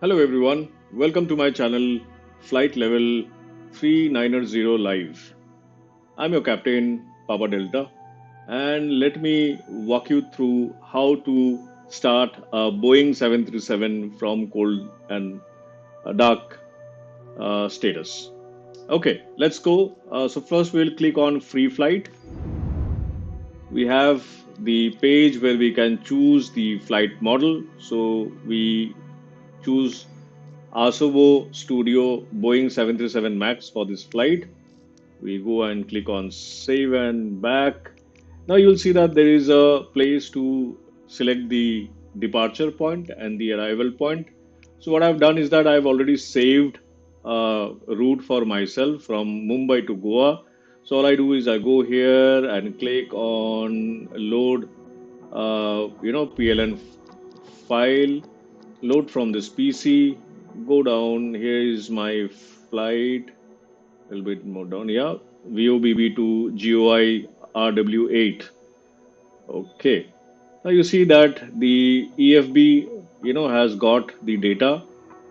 Hello everyone, welcome to my channel Flight Level 390 Live. I'm your captain Papa Delta, and let me walk you through how to start a Boeing 737 from cold and dark status. Okay, let's go. So first we'll click on free flight. We have the page where we can choose the flight model. So we choose Asobo Studio Boeing 737 MAX for this flight. We go and click on save and back. Now you'll see that there is a place to select the departure point and the arrival point. So what I've done is that I've already saved a route for myself from Mumbai to Goa. So all I do is I go here and click on load, PLN file, load from this PC, go down. Here is my flight, a little bit more down. Yeah, VOBB to GOI RW8. Okay. Now you see that the EFB, has got the data.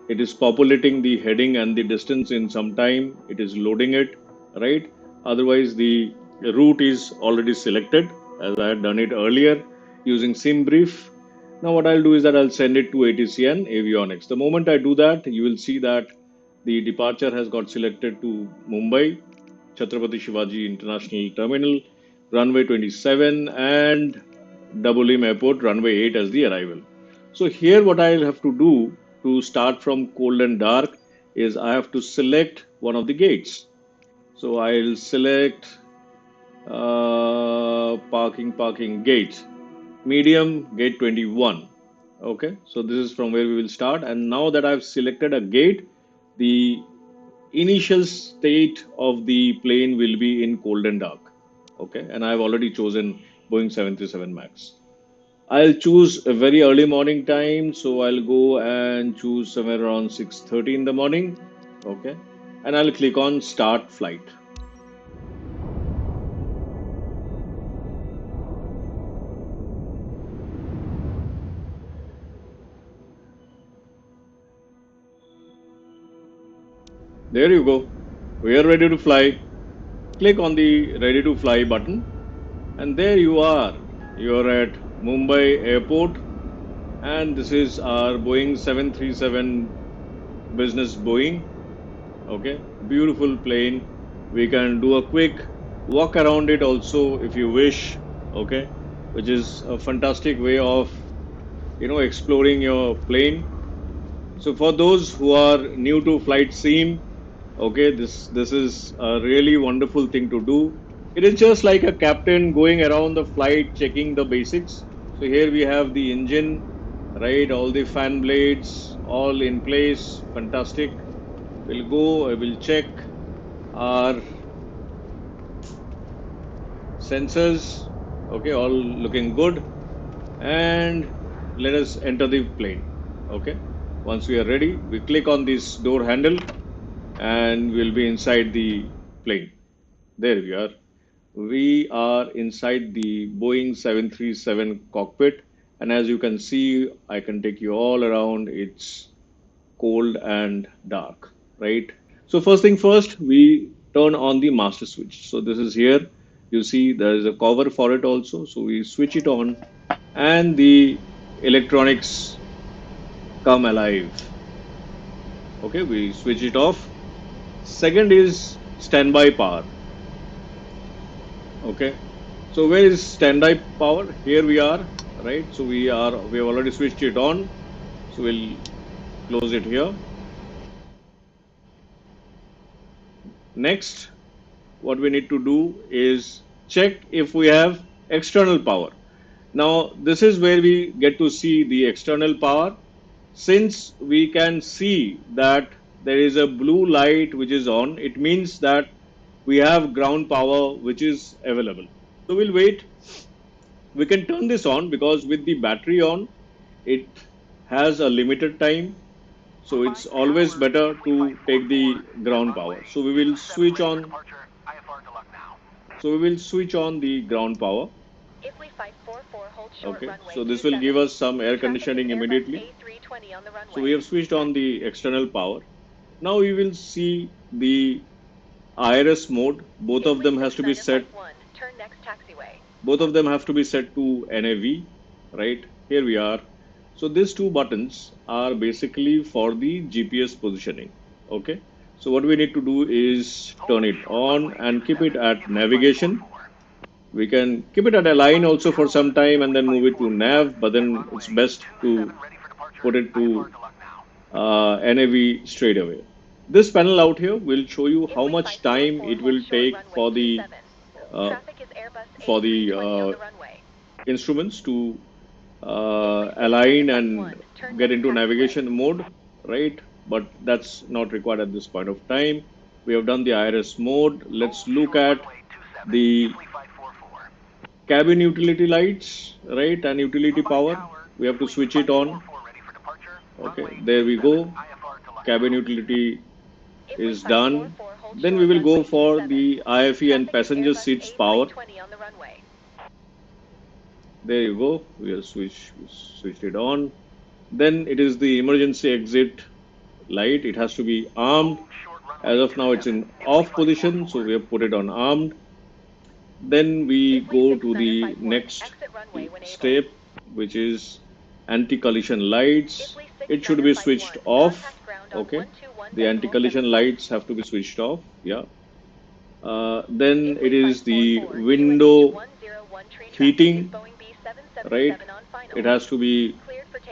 It is populating the heading and the distance in some time. It is loading it, right? Otherwise, the route is already selected as I had done it earlier using SimBrief. Now what I'll do is that I'll send it to ATCN Avionics. The moment I do that, you will see that the departure has got selected to Mumbai, Chhatrapati Shivaji International Terminal, runway 27, and Double Airport, runway 8 as the arrival. So here what I'll have to do to start from cold and dark is I have to select one of the gates. So I'll select parking gate, medium gate 21. Okay, so this is from where we will start. And now that I've selected a gate, the initial state of the plane will be in cold and dark. Okay, and I've already chosen Boeing 737 MAX. I'll choose a very early morning time, so I'll go and choose somewhere around 6:30 in the morning. Okay, and I'll click on start flight. There you go. We are ready to fly. Click on the ready to fly button, and there you are. You're at Mumbai Airport, and this is our Boeing 737 business Boeing. Okay, beautiful plane. We can do a quick walk around it also if you wish. Okay, which is a fantastic way of exploring your plane. So for those who are new to flight sim, okay, this is a really wonderful thing to do. It is just like a captain going around the flight checking the basics. So here we have the engine, right? All the fan blades all in place. Fantastic. We'll go, I will check our sensors. Okay, all looking good. And let us enter the plane. Okay, once we are ready, we click on this door handle and we'll be inside the plane. There we are. We are inside the Boeing 737 cockpit, and as you can see, I can take you all around. It's cold and dark, right? So first thing first, we turn on the master switch. So this is here. You see there is a cover for it also. So we switch it on and the electronics come alive. Okay, we switch it off. Second is standby power. Okay, so where is standby power? Here we are, right? So we have already switched it on. So we'll close it here. Next, what we need to do is check if we have external power. Now, this is where we get to see the external power. Since we can see that there is a blue light which is on, it means that we have ground power which is available. So we'll wait. We can turn this on because with the battery on, it has a limited time. So it's always better to take the ground power. So we will switch on. So we will switch on the ground power. Okay, so this will give us some air conditioning immediately. So we have switched on the external power. Now we will see the IRS mode. Both of them has to be set. Both of them have to be set to NAV, right? Here we are. So these two buttons are basically for the GPS positioning. Okay. So what we need to do is turn it on and keep it at navigation. We can keep it at Airline also for some time and then move it to nav, but then it's best to put it to NAV straight away. This panel out here will show you how much time it will take uh, for the instruments to align and get into navigation mode, right? But that's not required at this point of time. We have done the IRS mode. Let's look at the cabin utility lights, right? And utility power. We have to switch it on. Okay, there we go. Cabin utility is done. Then we will go for the IFE and passenger seats power. There you go. We have switched it on. Then it is the emergency exit light. It has to be armed. As of now, it's in off position, so we have put it on armed. Then we go to the next step, which is anti-collision lights. It should be switched off. Okay, the anti-collision lights have to be switched off. Yeah. Then it is the window heating, right? It has to be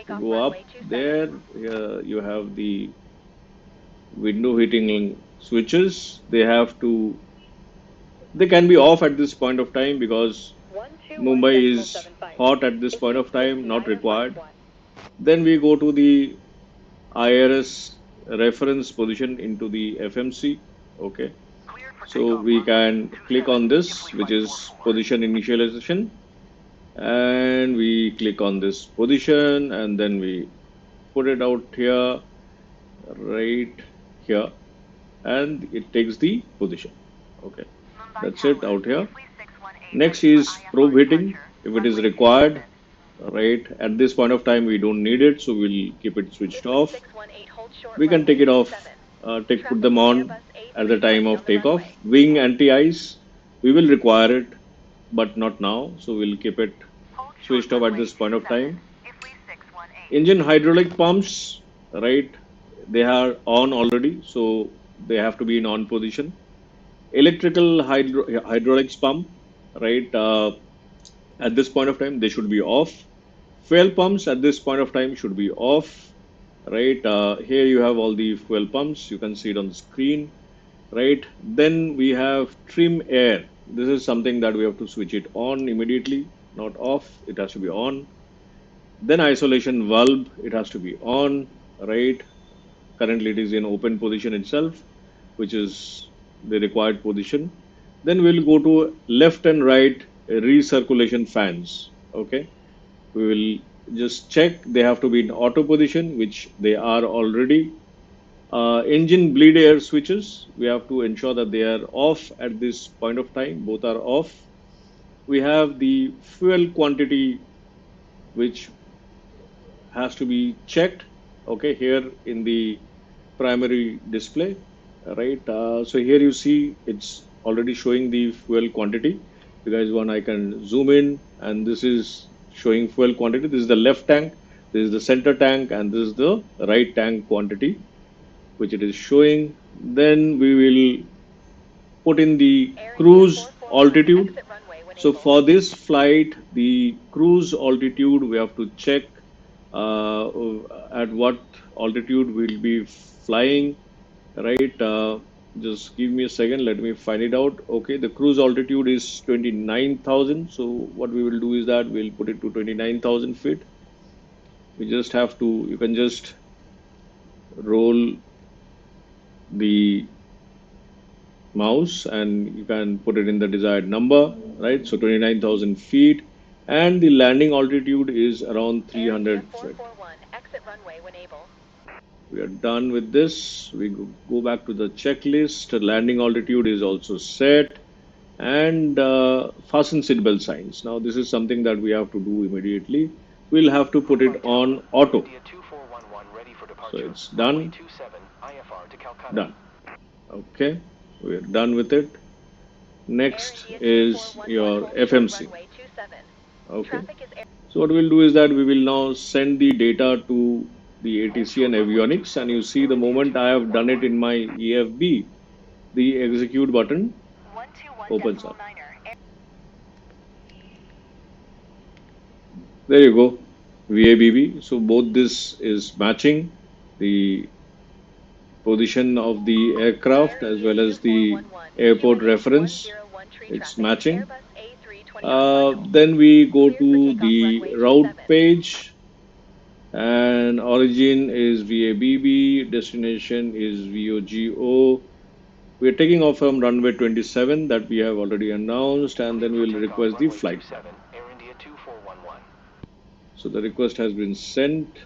go up there. You have the window heating switches. They can be off at this point of time because Mumbai is hot at this point of time, not required. Then we go to the IRS reference position into the FMC. Okay. So we can click on this, which is position initialization, and we click on this position, and then we put it out here, right here, and it takes the position. Okay, that's it out here. Next is probe heating, if it is required. Right, at this point of time we don't need it, so we'll keep it switched off. We can take it off, put them on at the time of takeoff. Wing anti-ice, we will require it, but not now, so we'll keep it switched off at this point of time. Engine hydraulic pumps, right, they are on already, so they have to be in on position. Electrical hydraulics pump, right, at this point of time they should be off. Fuel pumps at this point of time should be off, right? Here you have all the fuel pumps. You can see it on the screen, right? Then we have trim air. This is something that we have to switch it on immediately, not off. It has to be on. Then isolation valve, it has to be on, right? Currently it is in open position itself, which is the required position. Then we'll go to left and right recirculation fans, okay? We will just check they have to be in auto position, which they are already. Engine bleed air switches, we have to ensure that they are off at this point of time. Both are off. We have the fuel quantity, which has to be checked, okay, here in the primary display, right? So here you see it's already showing the fuel quantity. If you guys want, I can zoom in, and this is showing fuel quantity. This is the left tank, this is the center tank, and this is the right tank quantity, which it is showing. Then we will put in the cruise altitude. So for this flight, the cruise altitude, we have to check at what altitude we'll be flying, right? Just give me a second, let me find it out. Okay, the cruise altitude is 29,000. So what we will do is that we'll put it to 29,000 feet. We just have to, you can just roll the mouse and you can put it in the desired number, right? So 29,000 feet, and the landing altitude is around 300 feet. We are done with this. We go back to the checklist. Landing altitude is also set, and fasten seatbelt signs. Now this is something that we have to do immediately. We'll have to put it on auto. So it's done. Done. Okay, we're done with it. Next is your FMC. Okay. So what we'll do is that we will now send the data to the ATC and avionics, and you see the moment I have done it in my EFB, the execute button opens up. There you go, VABB. So both this is matching the position of the aircraft as well as the airport reference. It's matching. Then we go to the route page, and origin is VABB, destination is VOGO. We're taking off from runway 27 that we have already announced, and then we'll request the flight plan. So the request has been sent.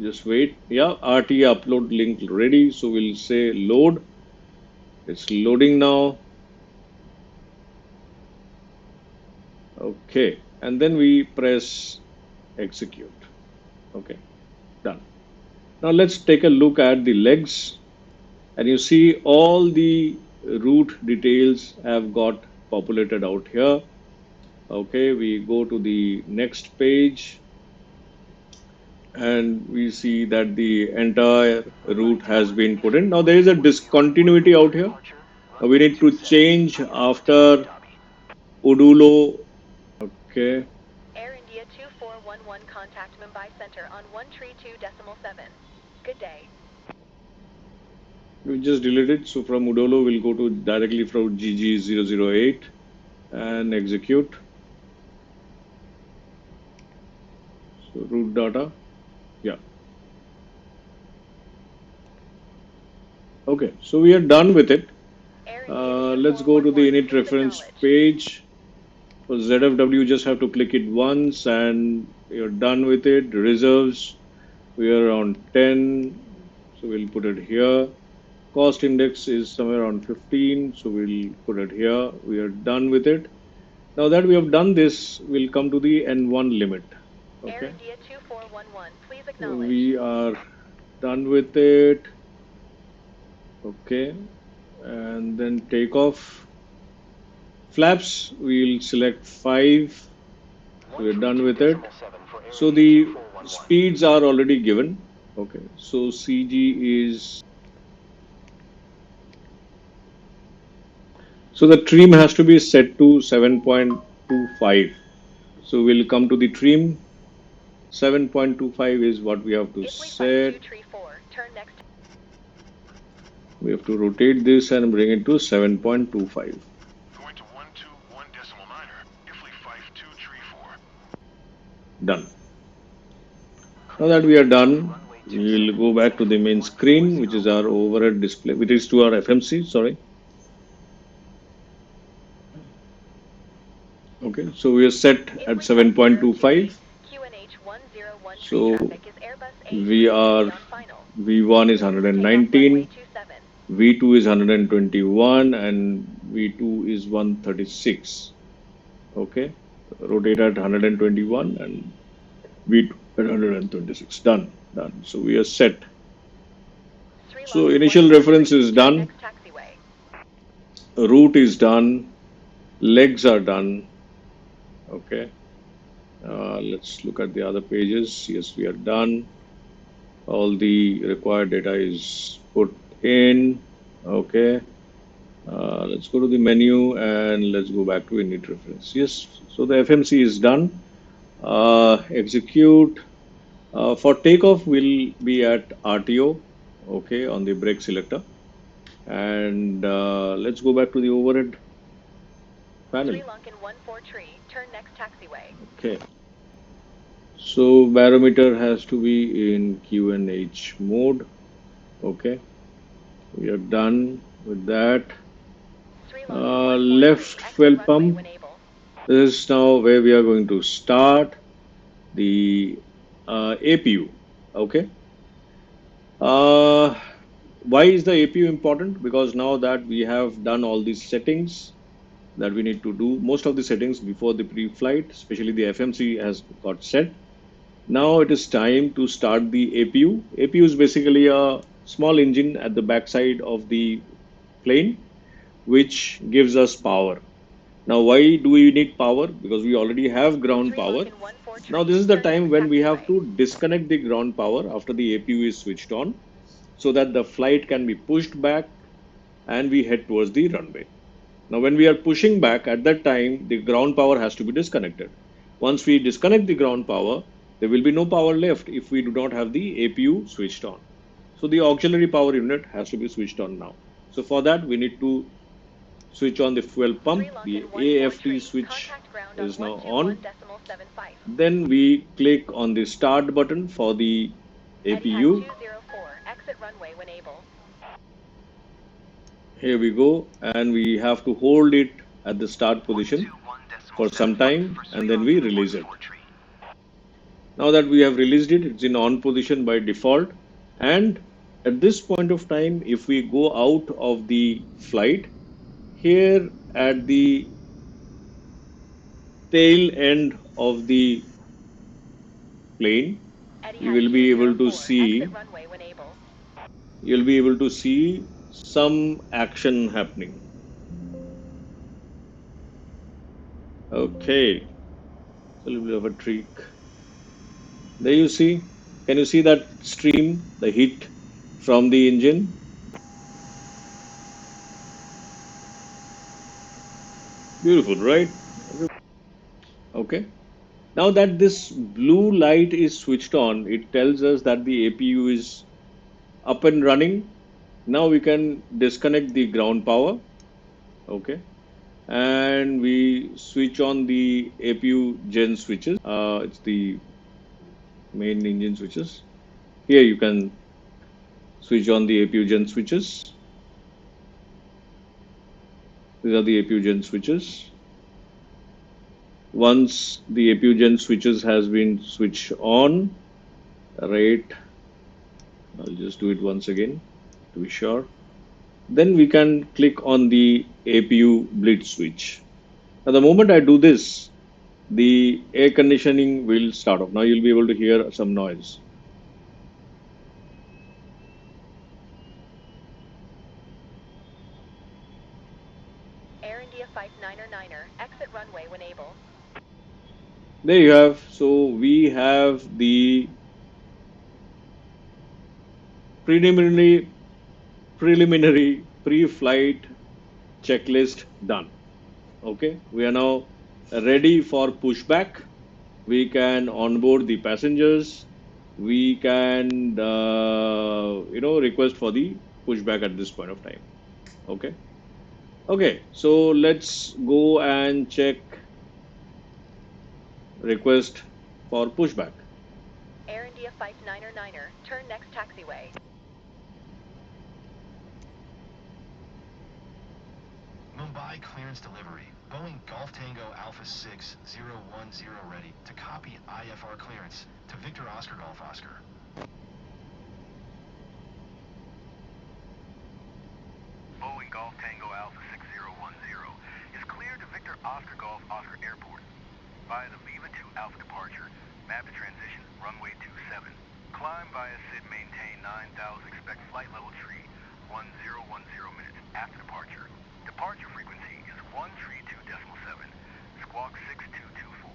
Just wait. Yeah, RTA upload link ready. So we'll say load. It's loading now. Okay. And then we press execute. Okay. Done. Now let's take a look at the legs. And you see all the route details have got populated out here. Okay. We go to the next page, and we see that the entire route has been put in. Now there is a discontinuity out here. We need to change after Udulo. Okay. Air India 2411, contact Mumbai Center on 132.7. Good day. We just delete it. So from Udulo, we'll go to directly from GG008 and execute. So route data. Yeah. Okay. So we are done with it. Let's go to the init reference page. For ZFW, you just have to click it once and you're done with it. Reserves, we are around 10, so we'll put it here. Cost index is somewhere around 15, so we'll put it here. We are done with it. Now that we have done this, we'll come to the N1 limit. Okay. Air India 2411, please acknowledge. We are done with it. Okay. And then takeoff. Flaps, we'll select 5. We're done with it. So the speeds are already given. Okay. So CG is. So the trim has to be set to 7.25. So we'll come to the trim. 7.25 is what we have to set. We have to rotate this and bring it to 7.25. Done. Now that we are done, we will go back to the main screen, which is our overhead display, which is to our FMC, sorry. Okay, so we are set at 7.25. So we are, V1 is 119, V2 is 121, and V2 is 136. Okay, rotate at 121 and V2 at 126. Done. So we are set. So initial reference is done. Route is done. Legs are done. Okay. Let's look at the other pages. Yes, we are done. All the required data is put in. Okay. Let's go to the menu and let's go back to init reference. Yes. So the FMC is done. Execute. For takeoff, we'll be at RTO. Okay, on the brake selector. And let's go back to the overhead panel. Turn next taxiway. Okay. So barometer has to be in QNH mode. Okay. We are done with that. Left fuel pump. This is now where we are going to start the APU. Okay. Why is the APU important? Because now that we have done all these settings, that we need to do most of the settings before the pre-flight, especially the FMC has got set. Now it is time to start the APU. APU is basically a small engine at the backside of the plane, which gives us power. Now, why do we need power? Because we already have ground 3 power. Lincoln 14 Now, tree, this is the turn time next when we have taxiway. to disconnect the ground power after the APU is switched on so that the flight can be pushed back and we head towards the runway. Now, when we are pushing back, at that time, the ground power has to be disconnected. Once we disconnect the ground power, there will be no power left if we do not have the APU switched on. So the auxiliary power unit has to be switched on now. So for that, we need to switch on the fuel 3 pump. The Lincoln 14 AFT tree, switch contact ground on is now on. 121.75. Then we click on the start button for the Etihad APU. 204, exit runway when able. Here we go, and we have to hold it at the start position for some time and then we release it. Now that we have released it, it's in on position by default. And at this point of time, if we go out of the flight, here at the tail end of the plane, you Etihad will be able to 204, exit see runway when able. some action happening. Okay, so a little bit of a trick. There you see. Can you see that stream, the heat from the engine? Beautiful, right? Okay. Now that this blue light is switched on, it tells us that the APU is up and running. Now we can disconnect the ground power. Okay. And we switch on the APU gen switches. It's the main engine switches. Here you can switch on the APU gen switches. These are the APU gen switches. Once the APU gen switches has been switched on, right? I'll just do it once again to be sure. Then we can click on the APU bleed switch. Now, the moment I do this, the air conditioning will start off. Now you'll be able to hear some noise. Air India 59er, exit runway when able. There you have. So we have the preliminary pre-flight checklist done. Okay, we are now ready for pushback. We can onboard the passengers. We can request for the pushback at this point of time. Okay. Okay, so let's go and check request for pushback. Air India 59er, turn next taxiway. Mumbai clearance delivery. Boeing Golf Tango Alpha 6010 ready to copy IFR clearance to Victor Oscar Golf Oscar. Boeing Golf Tango Alpha 6010 is cleared to Victor Oscar Golf Oscar Airport. Via the Viva 2 Alpha departure, map to transition, runway 27. Climb via SID maintain 9000, expect flight level tree 1010 minutes after departure. Departure frequency is 132.7, squawk 6224.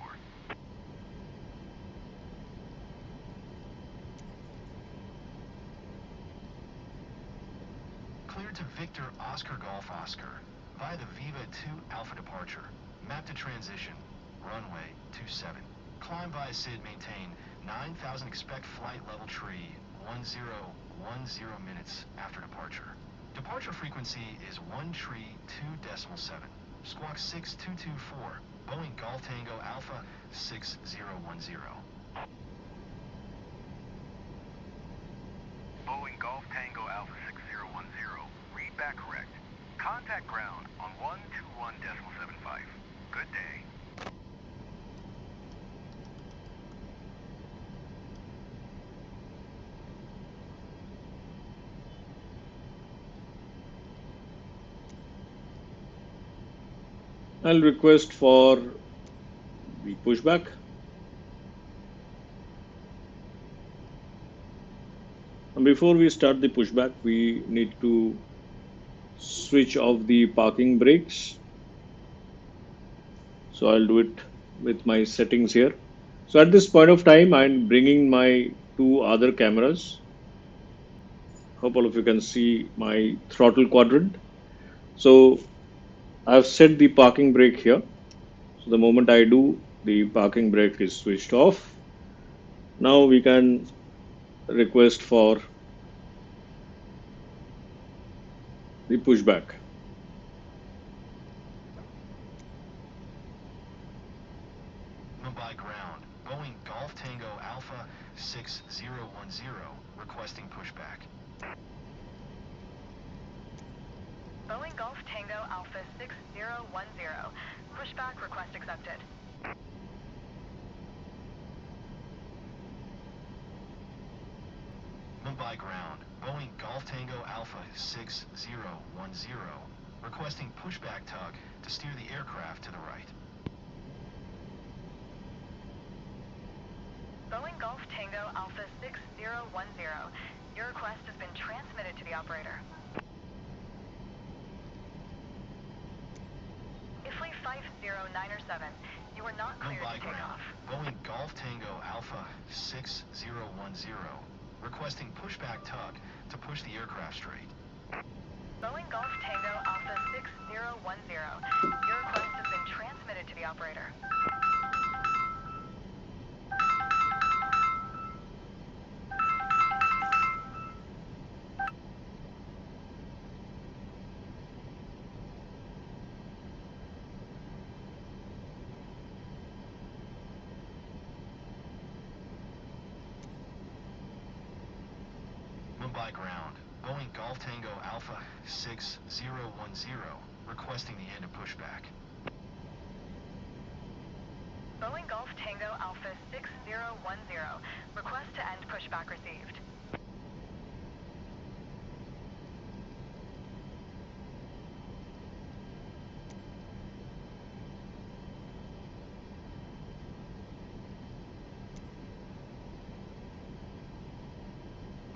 Cleared to Victor Oscar Golf Oscar via the Viva 2 Alpha departure. Map to transition, runway 27. Climb via SID maintain 9000, expect flight level tree 1010 minutes after departure. Departure frequency is 132.7, squawk 6224, Boeing Golf Tango Alpha 6010. Boeing Golf Tango Alpha 6010, read back correct. Contact ground on 121.75. Good day. I'll request for the pushback. And before we start the pushback, we need to switch off the parking brakes. So I'll do it with my settings here. So at this point of time, I'm bringing my two other cameras. Hope all of you can see my throttle quadrant. So I've set the parking brake here. So the moment I do, the parking brake is switched off. Now we can request for the pushback. Mumbai ground. Boeing Golf Tango Alpha 6010, requesting pushback. Boeing Golf Tango Alpha 6010. Pushback request accepted. Mumbai ground. Boeing Golf Tango Alpha 6010, requesting pushback tug to steer the aircraft to the right. Boeing Golf Tango Alpha 6010. Your request has been transmitted to the operator. Ifly 50907, you are not cleared Mumbai to take ground. off. Boeing Golf Tango Alpha 6010, requesting pushback tug to push the aircraft straight. Boeing Golf Tango Alpha 6010. Your request has been transmitted to the operator. Mumbai ground. Boeing Golf Tango Alpha 6010, requesting the end of pushback. Boeing Golf Tango Alpha 6010. Request to end pushback received.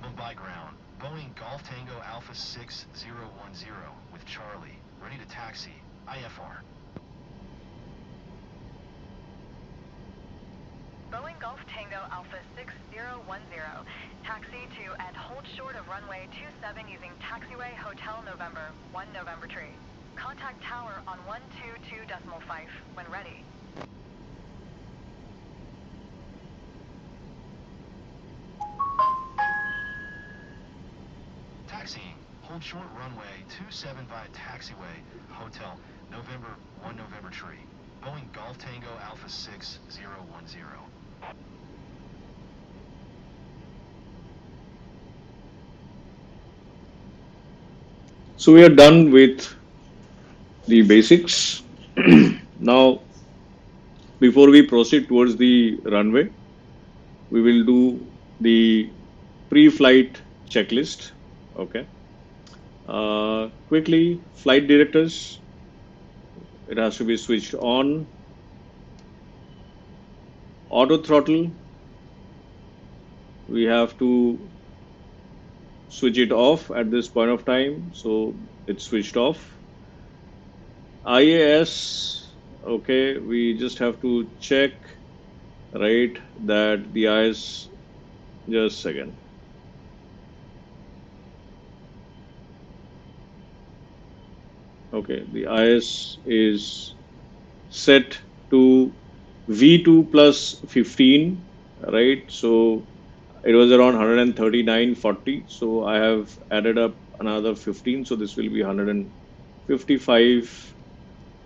Mumbai ground. Boeing Golf Tango Alpha 6010 with Charlie, ready to taxi. IFR. Boeing Golf Tango Alpha 6010. Taxi to and hold short of runway 27 using taxiway Hotel November, 1 November tree. Contact tower on 122.5 when ready. Taxiing. Hold short runway 27 via taxiway Hotel November 1 November tree. Boeing Golf Tango Alpha 6010. So we are done with the basics. Now, before we proceed towards the runway, we will do the pre-flight checklist. Okay. Quickly, flight directors. It has to be switched on. Auto throttle. We have to switch it off at this point of time, so it's switched off. IAS. Okay, we just have to check, right, that the IAS. Just a second. Okay, the IS is set to V2 plus 15, right? So it was around 139.40. So I have added up another 15. So this will be 155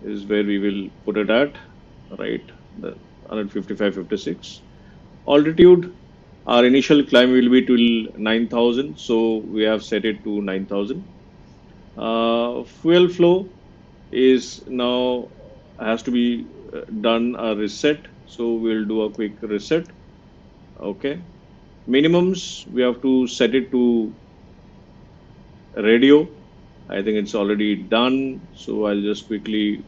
is where we will put it at, right? The 155.56. Altitude, our initial climb will be till 9,000. So we have set it to 9,000. Fuel flow is now has to be done a reset. So we'll do a quick reset. Okay. Minimums, we have to set it to radio. I think it's already done. So I'll just quickly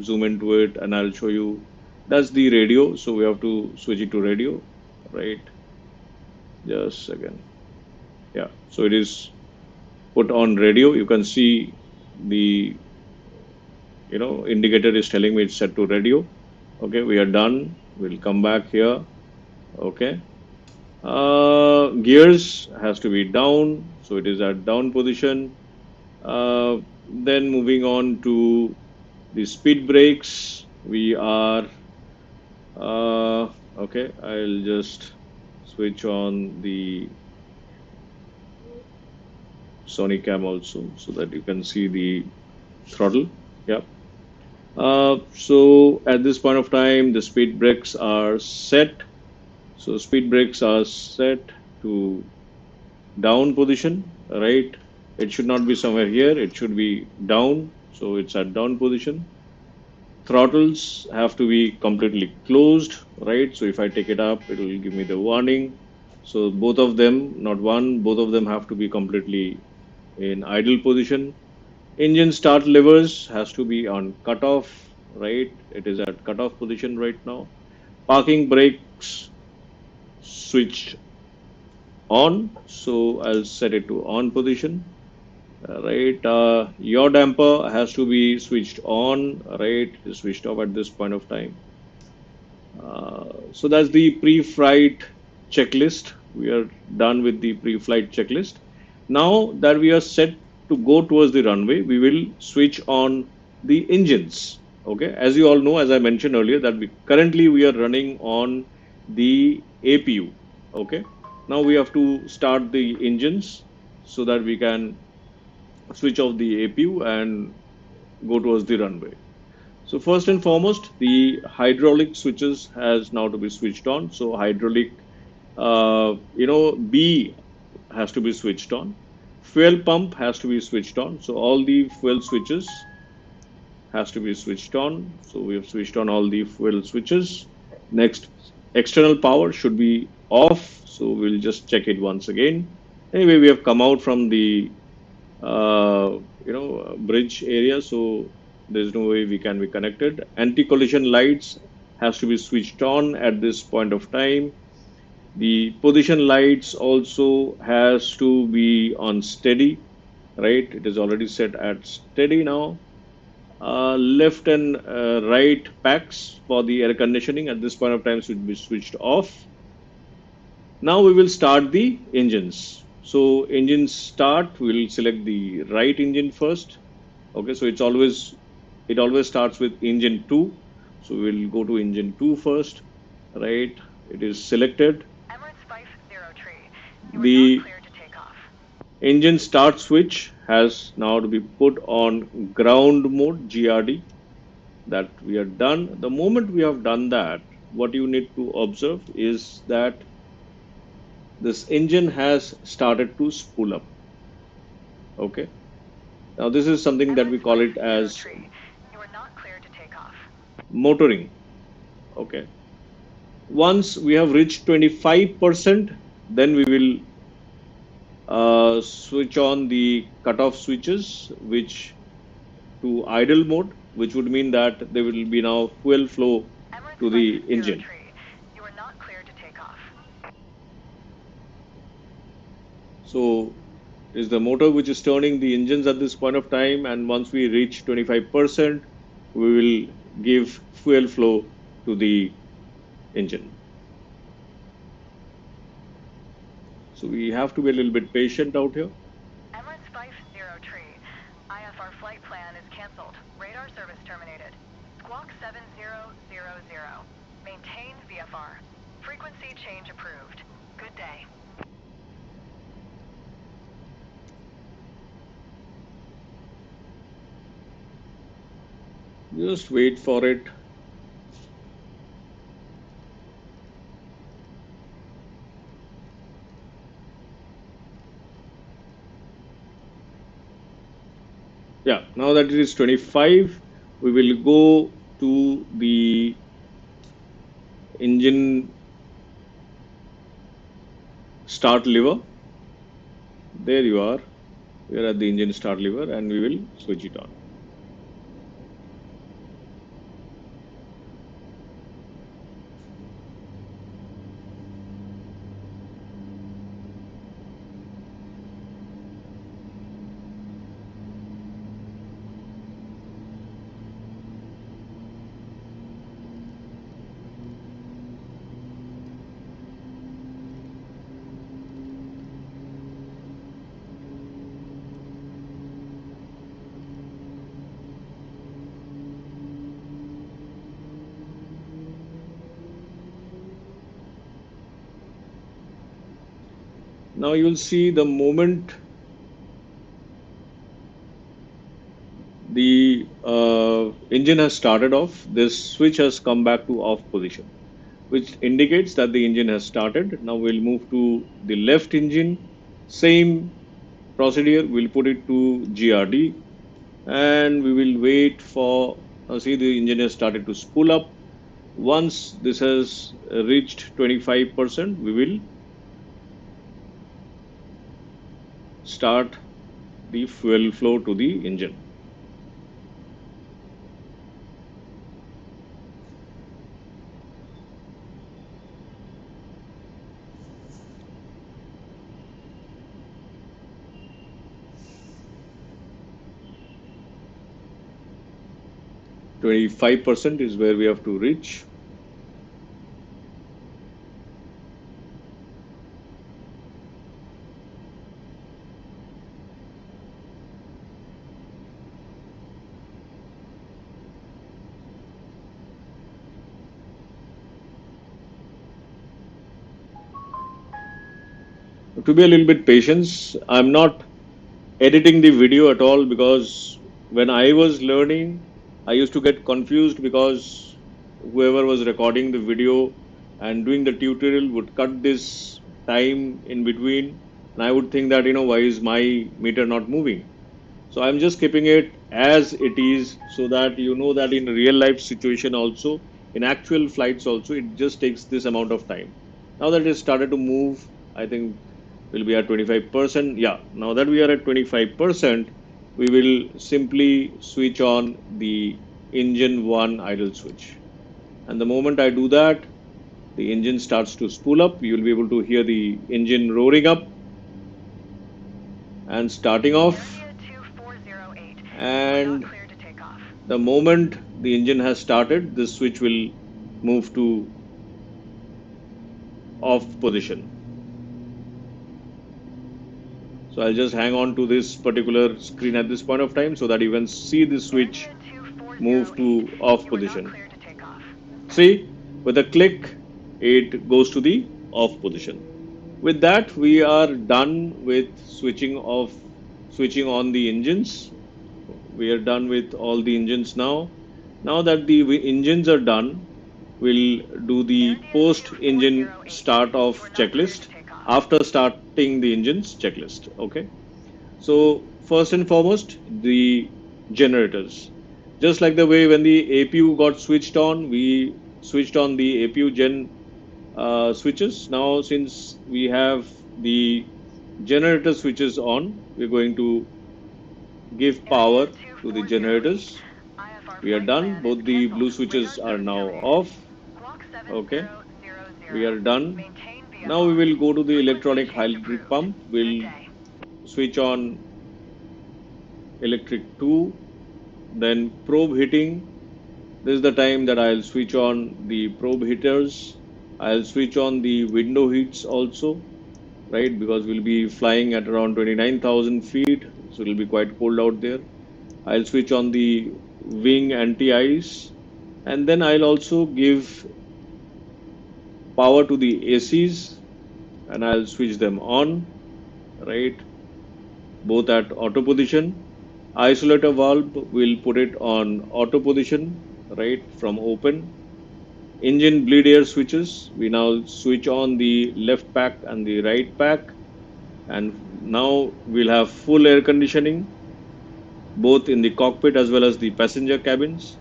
zoom into it, and I'll show you. That's the radio, so we have to switch it to radio, right? Just a second. Yeah, so it is put on radio. You can see the indicator is telling me it's set to radio. Okay, we are done. We'll come back here. Okay. Gears has to be down, so it is at down position. Then moving on to the speed brakes, we are okay. I'll just switch on the Sony cam also so that you can see the throttle. Yeah. So at this point of time, the speed brakes are set. So speed brakes are set to down position, right? It should not be somewhere here. It should be down. So it's at down position. Throttles have to be completely closed, right? So if I take it up, it will give me the warning. So both of them, not one, both of them have to be completely in idle position. Engine start levers has to be on cutoff, right? It is at cutoff position right now. Parking brakes switched on, so I'll set it to on position. Right, your damper has to be switched on, right? It is switched off at this point of time. So that's the pre-flight checklist. We are done with the pre-flight checklist. Now that we are set to go towards the runway, we will switch on the engines. Okay, as you all know, as I mentioned earlier, that currently we are running on the APU. Okay, now we have to start the engines so that we can switch off the APU and go towards the runway. So first and foremost, the hydraulic switches has now to be switched on. So hydraulic, B has to be switched on. Fuel pump has to be switched on. So all the fuel switches has to be switched on. So we have switched on all the fuel switches. Next, external power should be off. So we'll just check it once again. Anyway, we have come out from the bridge area, so there's no way we can be connected. Anti-collision lights has to be switched on at this point of time. The position lights also has to be on steady, right? It is already set at steady now. Left and right packs for the air conditioning at this point of time should be switched off. Now we will start the engines. So engine start, we'll select the right engine first. Okay, so it always starts with engine 2. So we'll go to engine 2 first, right? It is selected. Emirates 503. You are The not cleared to take off. engine start switch has now to be put on ground mode, GRD. That we are done. The moment we have done that, what you need to observe is that this engine has started to spool up. Okay. Now this is something that we Emirates call it as 503. You are not cleared to take off. motoring. Okay. Once we have reached 25%, then we will switch on the cutoff switches, which to idle mode, which would mean that there will be now fuel flow Emirates to the engine. 503. You are not cleared to take off. So is the motor which is turning the engines at this point of time, and once we reach 25%, we will give fuel flow to the engine. So we have to be a little bit patient out here. Emirates 503. IFR flight plan is canceled. Radar service terminated. Squawk 7000. Maintain VFR. Frequency change approved. Good day. Just wait for it. Yeah, now that it is 25, we will go to the engine start lever. There you are. We are at the engine start lever and we will switch it on. Now you will see the moment the engine has started off, this switch has come back to off position, which indicates that the engine has started. Now we'll move to the left engine. Same procedure, we'll put it to GRD and we will wait for, now see the engine has started to spool up. Once this has reached 25%, we will start the fuel flow to the engine. 25% is where we have to reach. To be a little bit patient, I'm not editing the video at all because when I was learning, I used to get confused because whoever was recording the video and doing the tutorial would cut this time in between, and I would think that, why is my meter not moving? So I'm just keeping it as it is so that you know that in real life situation also, in actual flights also, it just takes this amount of time. Now that it started to move, I think we'll be at 25%. Yeah, now that we are at 25%, we will simply switch on the engine one idle switch. And the moment I do that, the engine starts to spool up. You'll be able to hear the engine roaring up and starting off. Area 2408. You are not And clear to take off. the moment the engine has started, this switch will move to off position. So I'll just hang on to this particular screen at this point of time so that you can see the switch Area move 2408. to off You are not position. clear to take off. See, with a click, it goes to the off position. With that, we are done with switching on the engines. We are done with all the engines now. Now that the engines are done, we'll do the Area post engine 2408. start You off are not clear to checklist take off. after starting the engines checklist. Okay. So first and foremost, the generators. Just like the way when the APU got switched on, we switched on the APU gen switches. Now, since we have the generator switches on, we're going to give Area power to the 2408. generators. IFR We are flight done. plan is Both the blue canceled. switches Radar are service now terminated. off. Squawk Okay, 7000. we are done. Maintain Now we VFR. will go to the Frequency electronic change hydraulic approved. pump. Good We'll day. switch on electric 2, then probe heating. This is the time that I'll switch on the probe heaters. I'll switch on the window heats also, right? Because we'll be flying at around 29,000 feet, so it'll be quite cold out there. I'll switch on the wing anti-ice, and then I'll also give power to the ACs, and I'll switch them on, right? Both at auto position. Isolator valve will put it on auto position, right, from open. Engine bleed air switches. We now switch on the left pack and the right pack, and now we'll have full air conditioning both in the cockpit as well as the passenger cabins.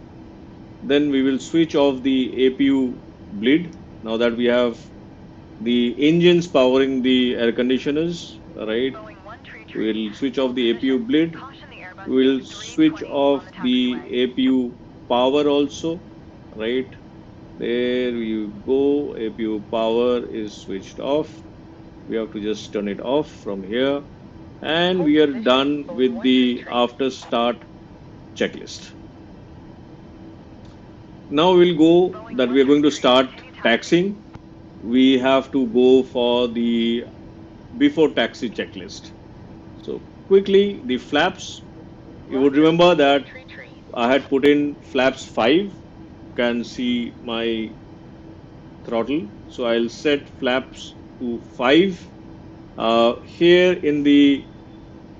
Then we will switch off the APU bleed now that we have the engines powering the air conditioners, right? Boeing 1 tree tree. We'll switch off Hold the position. APU bleed. Caution the Airbus We'll switch A320 on off the the taxiway. APU power also, right? There you go. APU power is switched off. We have to just turn it off from here. And Hold we are position. done Boeing with 1 tree the tree. after start checklist. Now we'll go Boeing that 1 we are tree going to tree. start Continue taxi. taxiing. We have to go for the before taxi checklist. So quickly, the flaps, you would Roger. remember Boeing 1 that tree tree. I had put in flaps 5. You can see my throttle. So I'll set flaps to 5. Here in the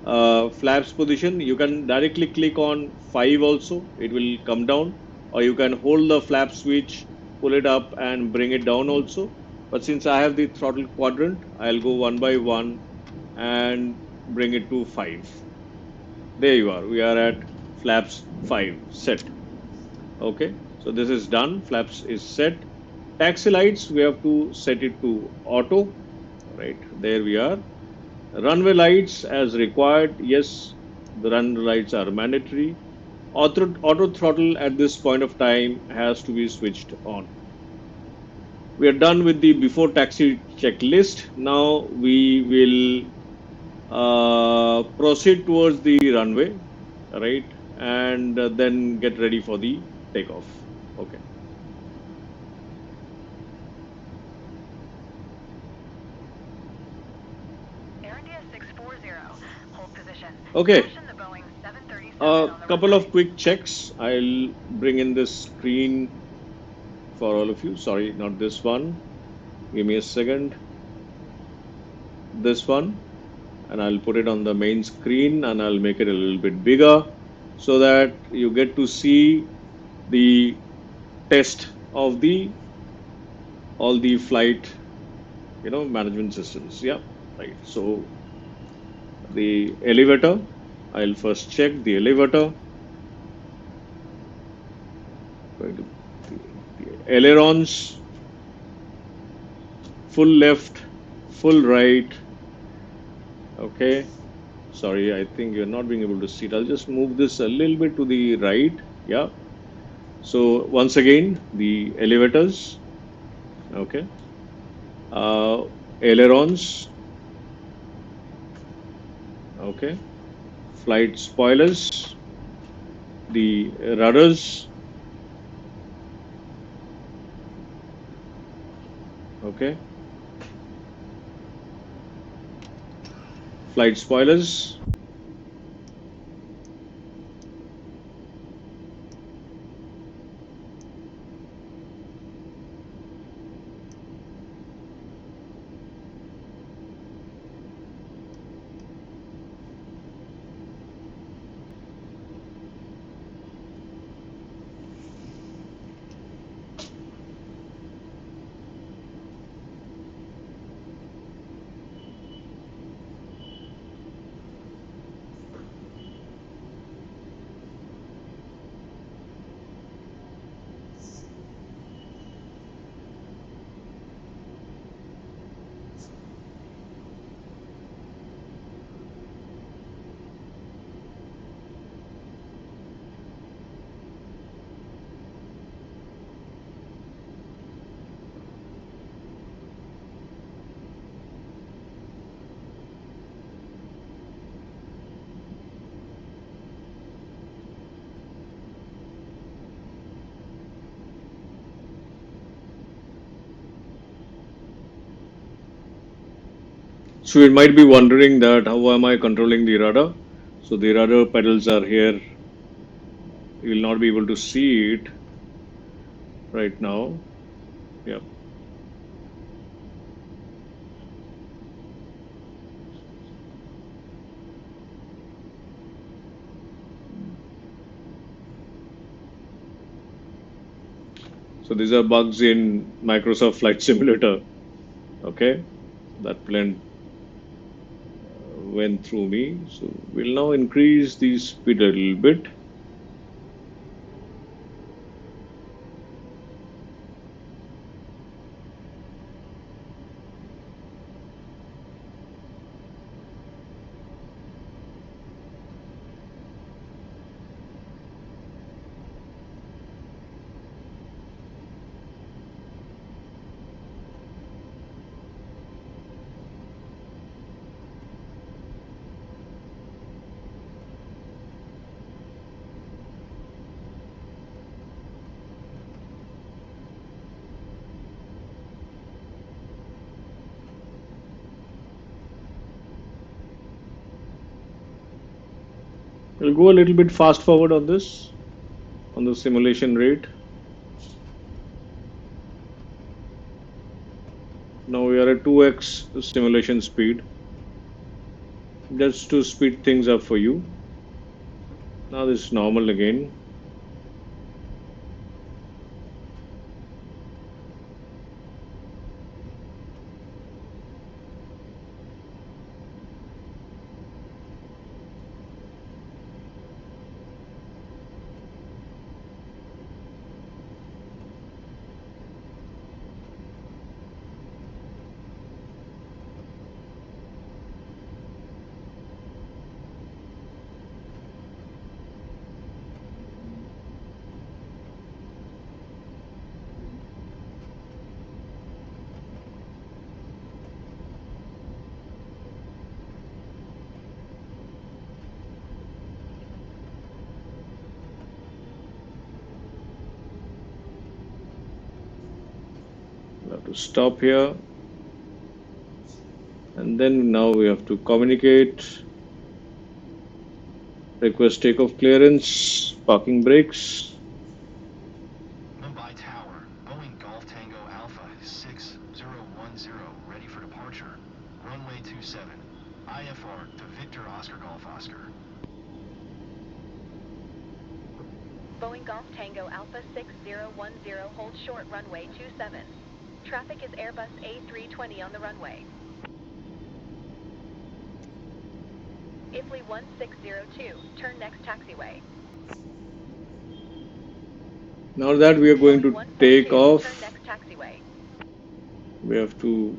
flaps position, you can directly click on 5 also, it will come down, or you can hold the flap switch, pull it up and bring it down also. But since I have the throttle quadrant, I'll go one by one and bring it to 5. There you are, we are at flaps 5 set. Okay, so this is done, flaps is set. Taxi lights, we have to set it to auto, right? There we are. Runway lights as required. Yes, the runway lights are mandatory. Auto throttle at this point of time has to be switched on. We are done with the before taxi checklist. Now we will proceed towards the runway, right? And then get ready for the takeoff. Okay. Air India 640, hold position. Okay. Caution the Boeing 737 A on the couple runway. of quick checks. I'll bring in this screen for all of you. Sorry, not this one. Give me a second. This one, and I'll put it on the main screen and I'll make it a little bit bigger so that you get to see the test of the all the flight, management systems. Yeah, right. So the elevator, I'll first check the elevator. Going to the ailerons, full left, full right. Okay. Sorry, I think you're not being able to see it. I'll just move this a little bit to the right. Yeah. So once again, the elevators, okay, uh, ailerons, okay, flight spoilers, the rudders, okay, flight spoilers, so you might be wondering that how am I controlling the rudder? So the rudder pedals are here. You will not be able to see it right now. Yeah. So these are bugs in Microsoft Flight Simulator. Okay, that plan went through me. So we'll now increase the speed a little bit. We'll go a little bit fast forward on the simulation rate. Now we are at 2x simulation speed. just to speed things up for you. Now this is normal again. We have to stop here, and then now we have to communicate, request takeoff clearance, parking brakes. Mumbai Tower, Boeing Golf Tango Alpha 6010, ready for departure. Runway 27, IFR to Victor Oscar Golf Oscar. Boeing Golf Tango Alpha 6010, hold short runway 27. Traffic is Airbus A320 on the runway. Ifly 1602, turn next taxiway. Now that we are going Boeing to take 142, turn off, next taxiway. we have to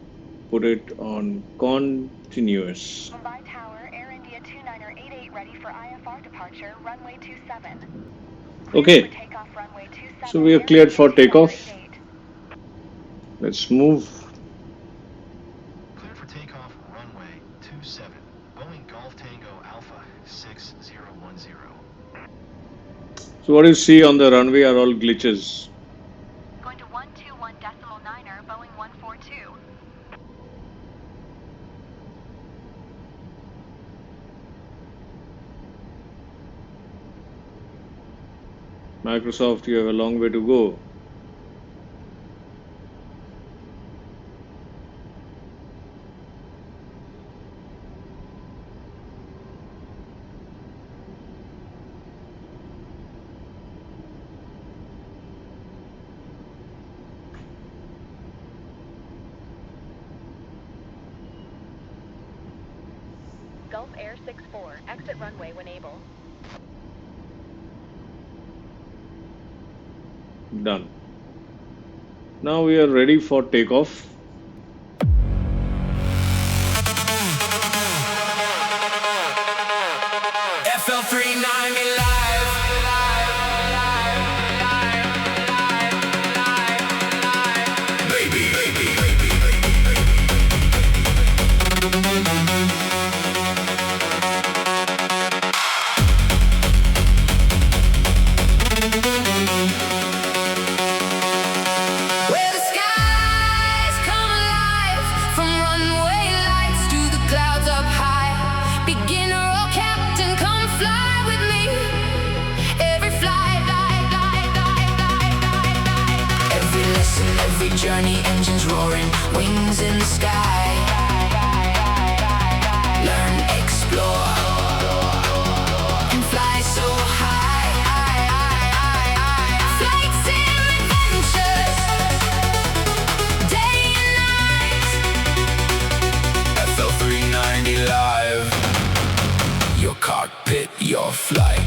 put it on continuous. Mumbai Tower, Air India 2988, ready for IFR departure, runway 27. Cleared for Okay, takeoff, runway 27. so we are Air cleared India for 2988. takeoff. Let's move. Cleared for takeoff, runway 27. Boeing Golf Tango Alpha 6010. So what you see on the runway are all glitches. Going to 121.9er, Boeing 142. Microsoft, you have a long way to go. Gulf Air 64, exit runway when able. Done. Now we are ready for takeoff. FL390 live. Baby, baby, baby, where the skies come alive, from runway lights to the clouds up high. Beginner or captain, come fly with me. Every flight, every lesson, every journey, engines roaring, wings in the sky. Learn, explore, and fly so high. Flights and adventures, day and night. FL390 live. Your cockpit, your flight.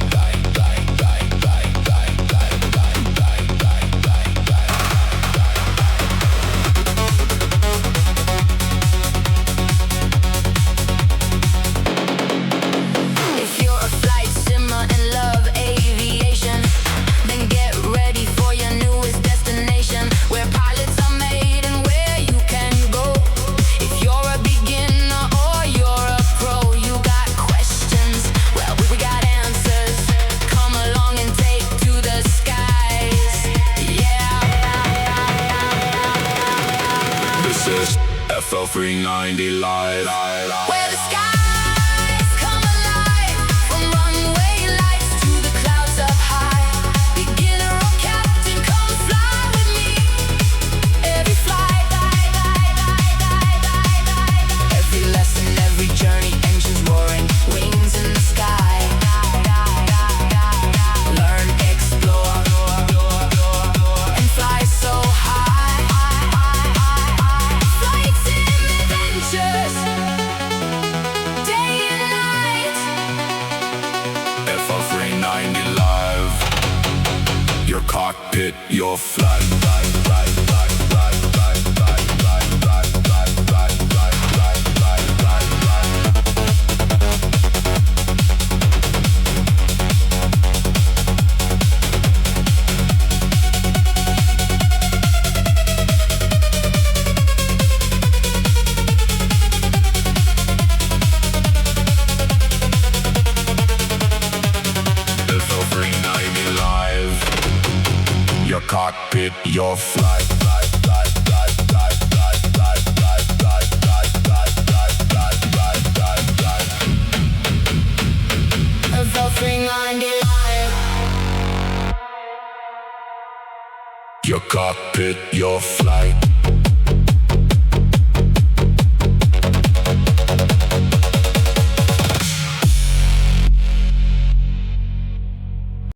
If you're a flight simmer and love aviation, then get ready for your newest destination, where pilots are made and where you can go. If you're a beginner or you're a pro, you got questions, well, we got answers. Come along and take to the skies. Yeah. This is FL390 live. Where the skies come alive, from runway lights to the clouds up high. Beginner or captain, come fly with me. Every flight, every lesson, every journey, engines roaring, cockpit, your flight. Your cockpit, your flight. Your cockpit, your flight.